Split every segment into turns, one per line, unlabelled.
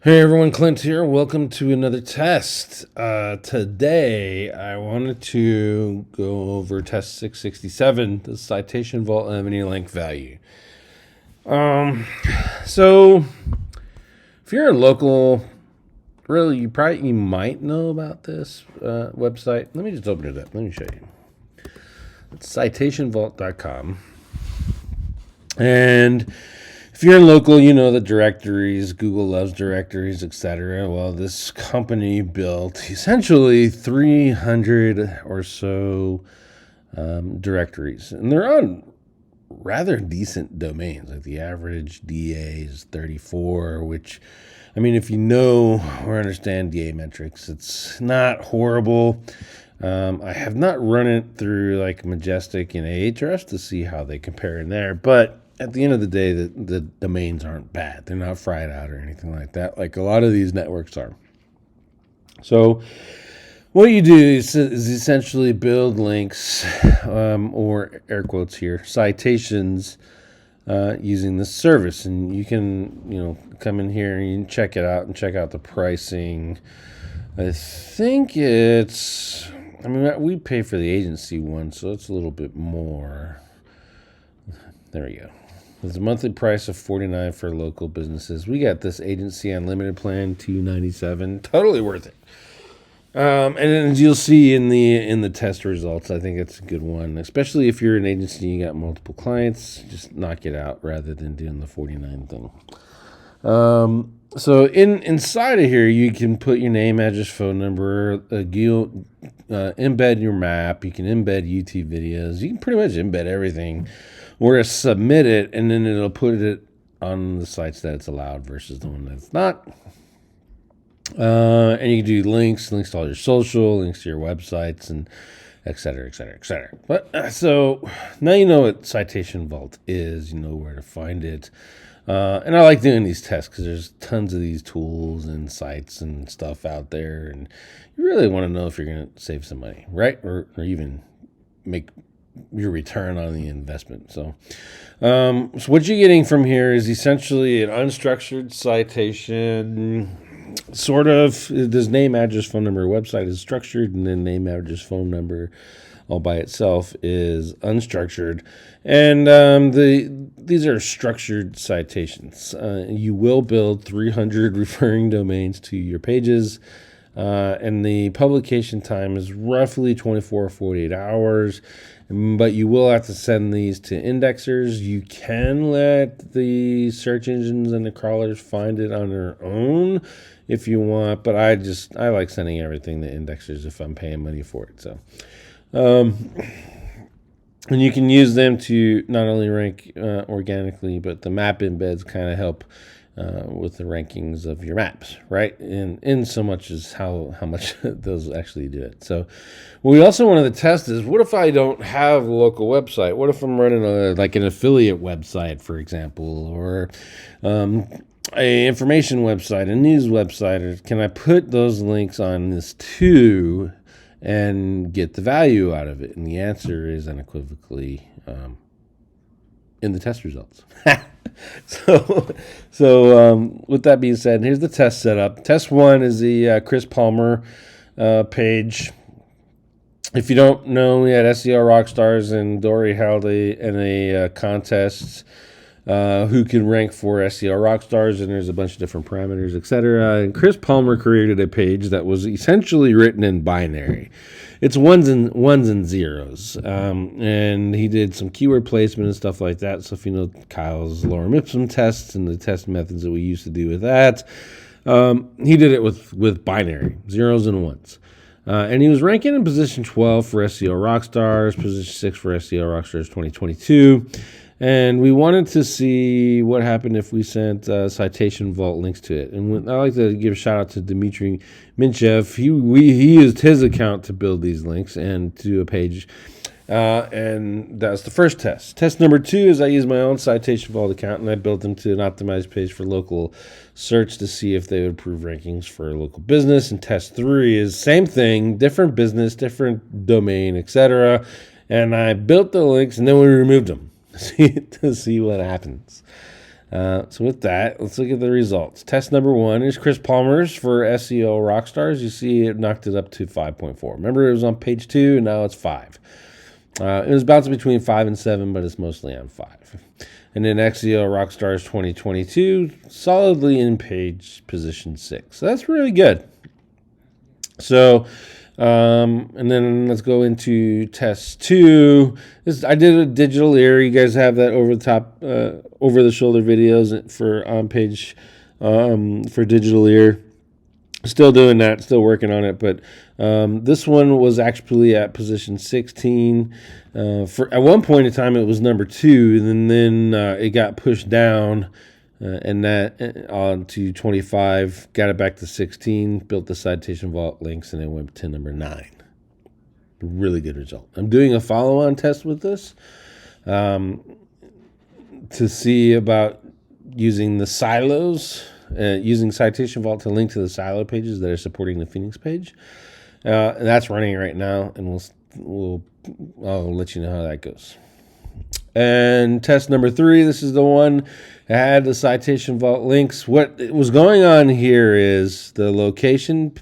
Hey everyone, Clint here. Welcome to another test. Today, I wanted to go over test 667, the citation vault and any length value. Um, so if you're a local, really, you might know about this website. Let me just open it up. Let me show you. It's citationvault.com. And if you're local, you know the directories. Google loves directories, etc. Well, this company built essentially 300 or so directories, and they're on rather decent domains. Like the average DA is 34, which, I mean, if you know or understand DA metrics, it's not horrible. I have not run it through like Majestic and Ahrefs to see how they compare in there, but at the end of the day, the domains aren't bad. They're not fried out or anything like that, like a lot of these networks are. So what you do is essentially build links, or air quotes here, citations, using this service. And you can, come in here and you can check it out and check out the pricing. I think we pay for the agency one, so it's a little bit more. There we go. There's a monthly price of $49 for local businesses. We got this agency unlimited plan, $297. Totally worth it. And as you'll see in the test results, I think it's a good one, especially if you're an agency and you got multiple clients. Just knock it out rather than doing the $49 thing. So inside of here, you can put your name, address, phone number, embed your map. You can embed YouTube videos. You can pretty much embed everything, or submit it, and then it'll put it on the sites that it's allowed versus the one that's not. And you can do links to all your social, links to your websites, and et cetera, et cetera, et cetera. But so now you know what Citation Vault is. You know where to find it. And I like doing these tests because there's tons of these tools and sites and stuff out there, and you really want to know if you're going to save some money, right? Or even make your return on the investment. So what you're getting from here is essentially an unstructured citation. Sort of, this name, address, phone number, website is structured, and then name, address, phone number all by itself is unstructured. And these are structured citations. You will build 300 referring domains to your pages, and the publication time is roughly 24 or 48 hours. But you will have to send these to indexers. You can let the search engines and the crawlers find it on their own if you want, but I like sending everything to indexers if I'm paying money for it. So, and you can use them to not only rank organically, but the map embeds kind of help with the rankings of your maps, right? In so much as how much those actually do it. So what we also wanted to test is, what if I don't have a local website? What if I'm running an affiliate website, for example, or a information website, a news website? Or can I put those links on this too and get the value out of it? And the answer is unequivocally in the test results. So with that being said, here's the test setup. Test one is the Chris Palmer page. If you don't know, we had SEO Rockstars and Dory held a contest who can rank for SEO Rockstars, and there's a bunch of different parameters, etc. And Chris Palmer created a page that was essentially written in binary. It's ones and zeros, and he did some keyword placement and stuff like that. So if you know Kyle's lorem ipsum tests and the test methods that we used to do with that, he did it with binary, zeros and ones. And he was ranking in position 12 for SEO Rockstars, position 6 for SEO Rockstars 2022. And we wanted to see what happened if we sent Citation Vault links to it. And I like to give a shout out to Dmitry Minchev. He used his account to build these links and to a page. And that's the first test. Test number 2 is I used my own Citation Vault account, and I built them to an optimized page for local search to see if they would improve rankings for a local business. And test 3 is same thing, different business, different domain, etc. And I built the links, and then we removed them to see what happens. So with that, let's look at the results. Test number 1 is Chris Palmer's for SEO Rockstars. You see it knocked it up to 5.4. Remember, it was on page 2, and now it's 5. It was bouncing between 5 and 7, but it's mostly on 5. And then SEO Rockstars 2022, solidly in page position 6. So that's really good. So, and then let's go into test 2. I did a digital ear. You guys have that over the top, over the shoulder videos for on page for digital ear. Still doing that, still working on it, but this one was actually at position 16. For at one point in time, it was number 2, and then it got pushed down, and that on to 25, got it back to 16, built the citation vault links, and it went to number 9. Really good result. I'm doing a follow-on test with this to see about using the silos. Using Citation Vault to link to the silo pages that are supporting the Phoenix page. And that's running right now, and I'll let you know how that goes. And test number 3, this is the one that had the Citation Vault links. What was going on here is the location.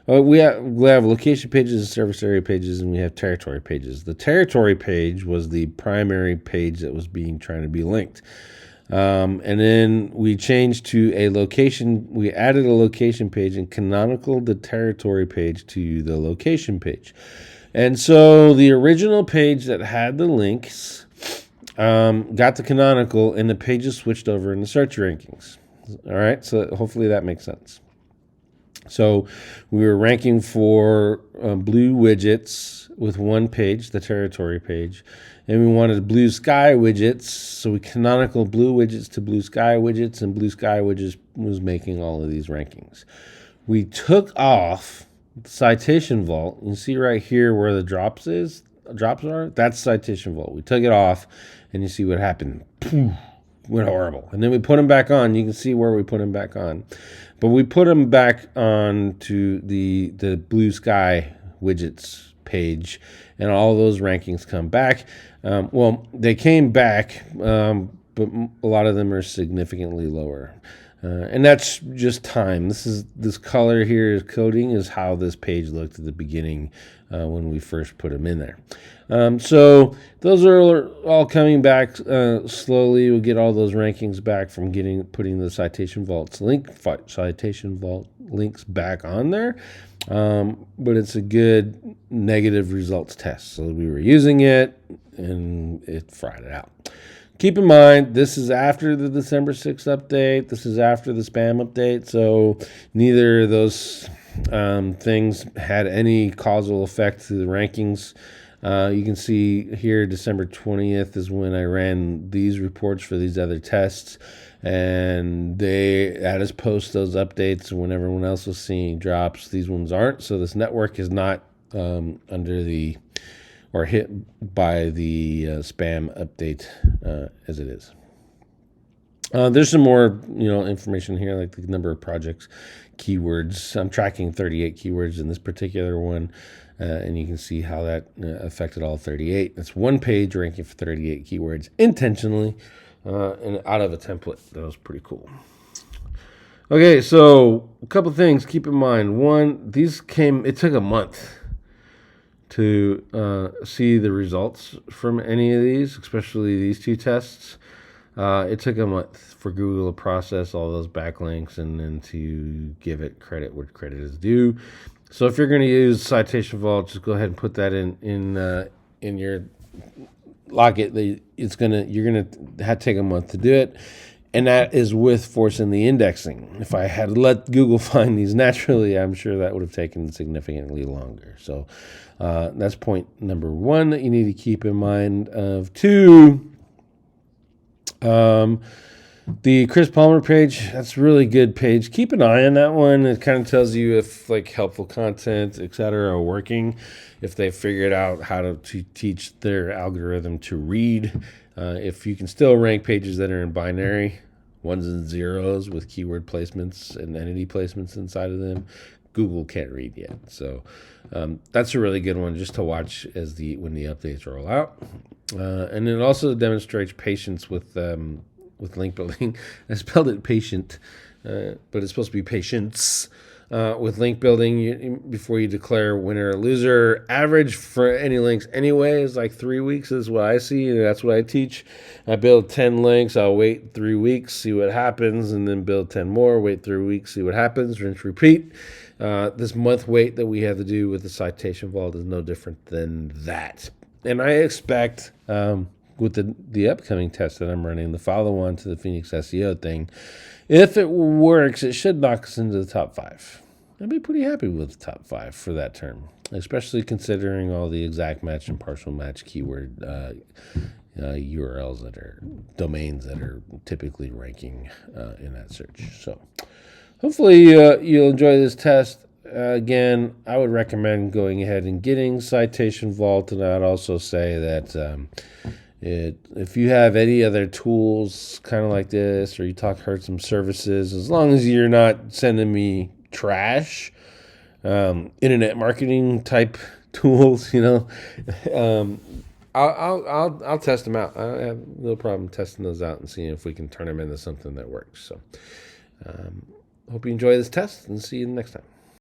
We have location pages, service area pages, and we have territory pages. The territory page was the primary page that was trying to be linked. And then we changed to a location. We added a location page and canonical the territory page to the location page. And so the original page that had the links got the canonical, and the pages switched over in the search rankings. All right, so hopefully that makes sense. So we were ranking for blue widgets with one page, the territory page, and we wanted blue sky widgets, so we canonical blue widgets to blue sky widgets, and blue sky widgets was making all of these rankings. We took off the Citation Vault. You see right here where the drops are? That's Citation Vault. We took it off, and you see what happened. Poof, went horrible. And then we put them back on. You can see where we put them back on. But we put them back on to the blue sky widgets page, and all those rankings come back. They came back, but a lot of them are significantly lower. And that's just time. This color here is coding is how this page looked at the beginning when we first put them in there. So those are all coming back slowly. We'll get all those rankings back from putting the Citation Vault links back on there. But it's a good negative results test. So we were using it, and it fried it out. Keep in mind, this is after the December 6th update. This is after the spam update. So neither of those things had any causal effect to the rankings. You can see here December 20th is when I ran these reports for these other tests. And they had us post those updates when everyone else was seeing drops. These ones aren't. So this network is not under the or hit by the spam update as it is. There's some more, information here, like the number of projects, keywords. I'm tracking 38 keywords in this particular one, and you can see how that affected all 38. That's one page ranking for 38 keywords intentionally, and out of a template. That was pretty cool. Okay, so a couple things keep in mind. One, it took a month to see the results from any of these, especially these two tests. It took a month for Google to process all those backlinks and then to give it credit where credit is due. So if you're going to use Citation Vault, just go ahead and put that in your lock it. You're gonna have to take a month to do it, and that is with forcing the indexing. If I had let Google find these naturally, I'm sure that would have taken significantly longer. So that's point number 1 that you need to keep in mind. Of 2. The Chris Palmer page, that's a really good page. Keep an eye on that one. It kind of tells you if helpful content, etc., are working, if they figured out how to teach their algorithm to read, if you can still rank pages that are in binary, ones and zeros with keyword placements and entity placements inside of them. Google can't read yet. So that's a really good one just to watch when the updates roll out. And it also demonstrates patience with with link building. I spelled it patient, but it's supposed to be patience. With link building, before you declare winner or loser, average for any links anyway is like 3 weeks is what I see, and that's what I teach. I build 10 links, I'll wait 3 weeks, see what happens, and then build 10 more, wait 3 weeks, see what happens, rinse, repeat. This month wait that we have to do with the citation vault is no different than that. And I expect with the upcoming test that I'm running, the follow-on to the Phoenix SEO thing, if it works, it should knock us into the top 5. I'd be pretty happy with the top 5 for that term, especially considering all the exact match and partial match keyword URLs that are domains that are typically ranking in that search. So hopefully you'll enjoy this test. Again, I would recommend going ahead and getting Citation Vault, and I'd also say that if you have any other tools kind of like this, or you heard some services, as long as you're not sending me trash internet marketing type tools, I'll test them out. I have no problem testing those out and seeing if we can turn them into something that works. So hope you enjoy this test, and see you next time.